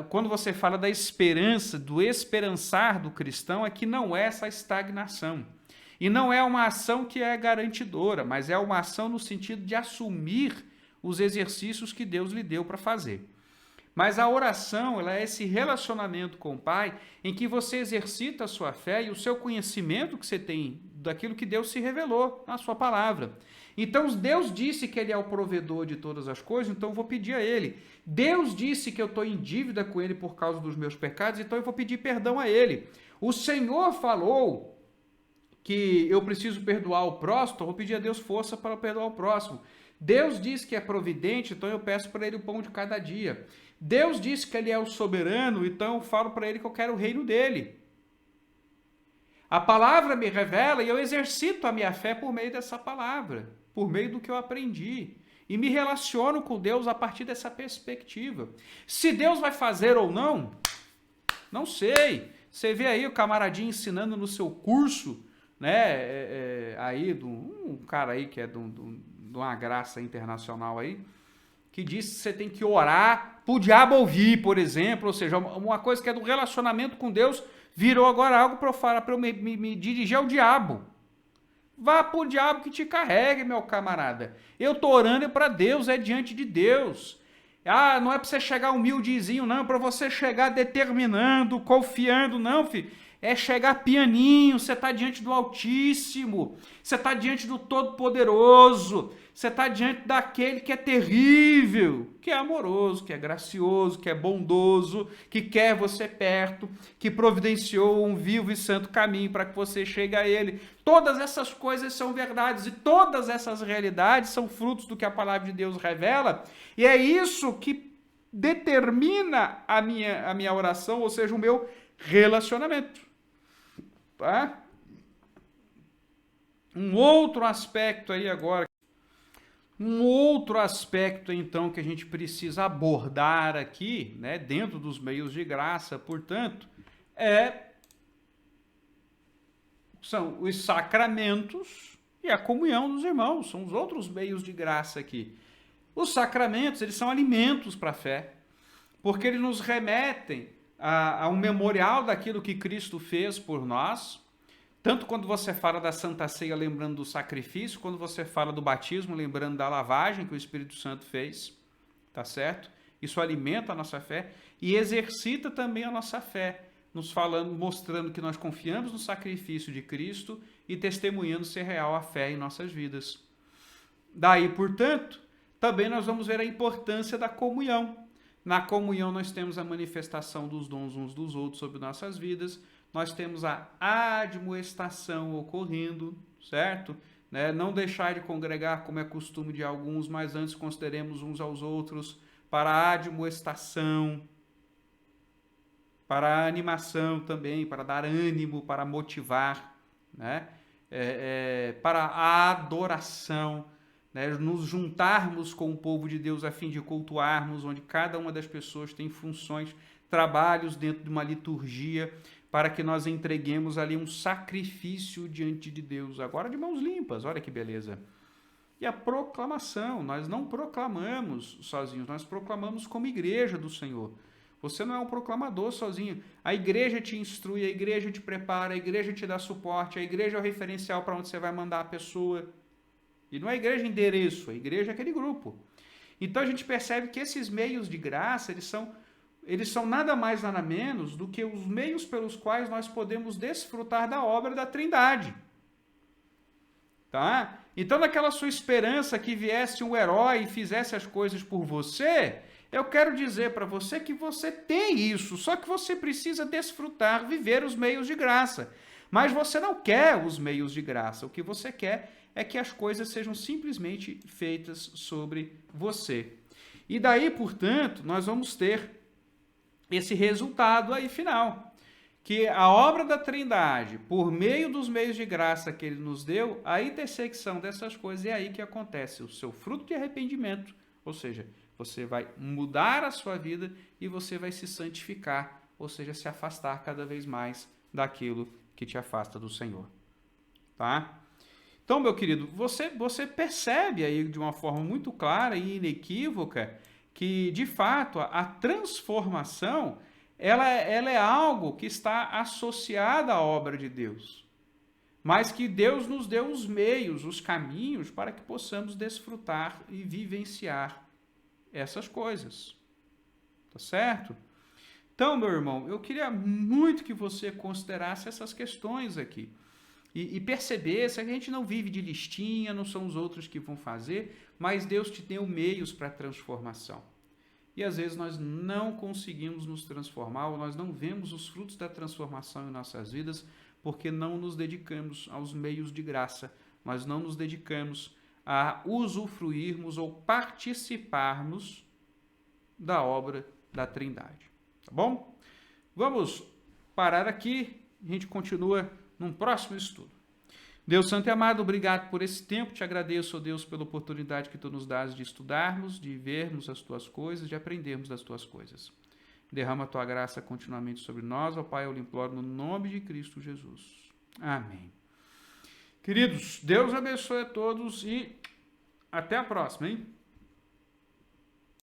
Quando você fala da esperança, do esperançar do cristão, é que não é essa estagnação. E não é uma ação que é garantidora, mas é uma ação no sentido de assumir os exercícios que Deus lhe deu para fazer. Mas a oração, ela é esse relacionamento com o Pai em que você exercita a sua fé e o seu conhecimento que você tem daquilo que Deus se revelou na sua palavra. Então, Deus disse que Ele é o provedor de todas as coisas, então eu vou pedir a Ele. Deus disse que eu estou em dívida com Ele por causa dos meus pecados, então eu vou pedir perdão a Ele. O Senhor falou que eu preciso perdoar o próximo, então eu vou pedir a Deus força para perdoar o próximo. Deus disse que é providente, então eu peço para Ele o pão de cada dia. Deus disse que Ele é o soberano, então eu falo para Ele que eu quero o reino dEle. A palavra me revela e eu exercito a minha fé por meio dessa palavra, por meio do que eu aprendi. E me relaciono com Deus a partir dessa perspectiva. Se Deus vai fazer ou não, não sei. Você vê aí o camaradinho ensinando no seu curso, né? Aí, um cara aí que é de uma graça internacional aí, que diz que você tem que orar para o diabo ouvir, por exemplo. Ou seja, uma coisa que é do relacionamento com Deus virou agora algo para eu falar, para eu me dirigir ao diabo. Vá para o diabo que te carregue, meu camarada. Eu estou orando para Deus, é diante de Deus. Ah, não é para você chegar humildezinho, não, é para você chegar determinando, confiando, não, filho. É chegar pianinho, você está diante do Altíssimo, você está diante do Todo-Poderoso, você está diante daquele que é terrível, que é amoroso, que é gracioso, que é bondoso, que quer você perto, que providenciou um vivo e santo caminho para que você chegue a Ele. Todas essas coisas são verdades e todas essas realidades são frutos do que a palavra de Deus revela, e é isso que determina a minha oração, ou seja, o meu relacionamento. Tá? Um outro aspecto aí agora, então, que a gente precisa abordar aqui, né, dentro dos meios de graça, portanto, são os sacramentos e a comunhão dos irmãos, são os outros meios de graça aqui. Os sacramentos, eles são alimentos para a fé, porque eles nos remetem a um memorial daquilo que Cristo fez por nós, tanto quando você fala da Santa Ceia lembrando do sacrifício, quando você fala do batismo lembrando da lavagem que o Espírito Santo fez, tá certo? Isso alimenta a nossa fé e exercita também a nossa fé, mostrando que nós confiamos no sacrifício de Cristo e testemunhando ser real a fé em nossas vidas. Daí, portanto, também nós vamos ver a importância da comunhão. Na comunhão nós temos a manifestação dos dons uns dos outros sobre nossas vidas, nós temos a admoestação ocorrendo, certo? Não deixar de congregar como é costume de alguns, mas antes consideremos uns aos outros para a admoestação, para a animação também, para dar ânimo, para motivar, né? Para a adoração, né? Nos juntarmos com o povo de Deus a fim de cultuarmos, onde cada uma das pessoas tem funções, trabalhos dentro de uma liturgia, para que nós entreguemos ali um sacrifício diante de Deus, agora de mãos limpas, olha que beleza. E a proclamação, nós não proclamamos sozinhos, nós proclamamos como igreja do Senhor. Você não é um proclamador sozinho, a igreja te instrui, a igreja te prepara, a igreja te dá suporte, a igreja é o referencial para onde você vai mandar a pessoa. E não é a igreja endereço, a igreja é aquele grupo. Então a gente percebe que esses meios de graça, eles são nada mais, nada menos do que os meios pelos quais nós podemos desfrutar da obra da Trindade. tá? Então, naquela sua esperança que viesse um herói e fizesse as coisas por você, eu quero dizer para você que você tem isso, só que você precisa desfrutar, viver os meios de graça. Mas você não quer os meios de graça, o que você quer é que as coisas sejam simplesmente feitas sobre você. E daí, portanto, nós vamos ter esse resultado aí final, que a obra da Trindade, por meio dos meios de graça que ele nos deu, a intersecção dessas coisas é aí que acontece o seu fruto de arrependimento, ou seja, você vai mudar a sua vida e você vai se santificar, ou seja, se afastar cada vez mais daquilo que te afasta do Senhor, tá? Então, meu querido, você percebe aí de uma forma muito clara e inequívoca que, de fato, a transformação ela é algo que está associado à obra de Deus, mas que Deus nos deu os meios, os caminhos para que possamos desfrutar e vivenciar essas coisas. Tá certo? Então, meu irmão, eu queria muito que você considerasse essas questões aqui. E percebesse que a gente não vive de listinha, não são os outros que vão fazer, mas Deus te deu meios para a transformação. E às vezes nós não conseguimos nos transformar, ou nós não vemos os frutos da transformação em nossas vidas, porque não nos dedicamos aos meios de graça, nós não nos dedicamos a usufruirmos ou participarmos da obra da Trindade. Tá bom? Vamos parar aqui, a gente continua num próximo estudo. Deus Santo e amado, obrigado por esse tempo, te agradeço, ó Deus, pela oportunidade que tu nos dás de estudarmos, de vermos as tuas coisas, de aprendermos das tuas coisas. Derrama a tua graça continuamente sobre nós, ó Pai, eu lhe imploro no nome de Cristo Jesus. Amém. Queridos, Deus abençoe a todos e até a próxima, hein?